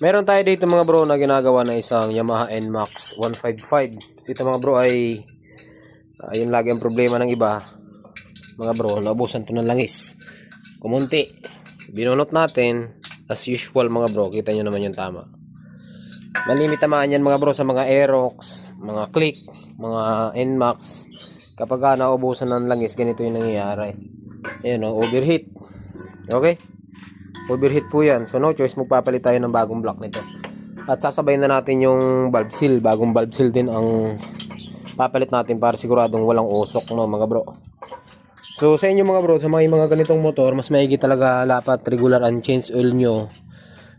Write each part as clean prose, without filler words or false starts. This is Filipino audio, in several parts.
Meron tayo dito mga bro na ginagawa na isang Yamaha NMAX 155. So ito mga bro ay yun lagi ang problema ng iba. Mga bro, naubusan to ng langis. Kumunti. Binunot natin as usual mga bro. Kita nyo naman yung tama. Malimit tamaan yan mga bro sa mga Aerox, mga Click, mga NMAX. Kapag naubusan ng langis, ganito yung nangyayari. Ayan o, overheat. Okay? Overheat po yan. So no choice, magpapalit tayo ng bagong block nito. At sasabay na natin yung valve seal. Bagong valve seal din ang papalit natin para siguradong walang usok, no mga bro. So sa inyo mga bro, sa mga ganitong motor, mas maigi talaga dapat regular and change oil nyo.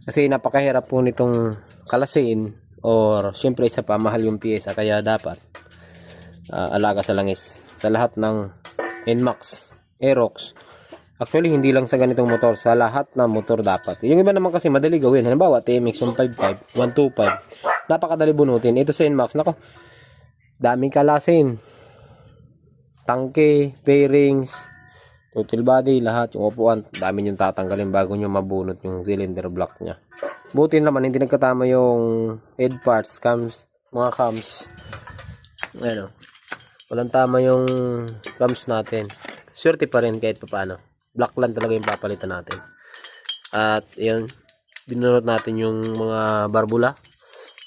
Kasi napakahirap po nitong kalasin. Or syempre isa pa, mahal yung pyesa. Kaya dapat alaga sa langis. Sa lahat ng NMAX, Aerox. Actually, hindi lang sa ganitong motor. Sa lahat ng motor dapat. Yung iba naman kasi madali gawin. Halimbawa, TMX 155, 125. Napakadali bunutin. Ito sa NMAX, nako, daming kalasin. Tangke, bearings, total body, lahat. Yung upuan, dami yung tatanggalin bago nyo mabunot yung cylinder block nya. Buti naman, hindi nagkatama yung head parts, cams, mga cams. Ano, walang tama yung cams natin. Swerte pa rin kahit paano. Black lang talaga yung papalitan natin. At yun, binunot natin yung mga barbula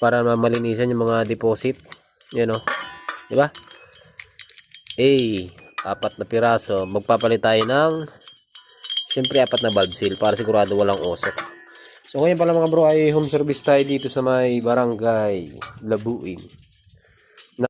para malinisan yung mga deposit. Yun o, diba? Apat na piraso. Magpapalit tayo ng siyempre 4 na valve seal para sigurado walang usok. So ngayon pala mga bro ay home service tayo dito sa may barangay Labuin.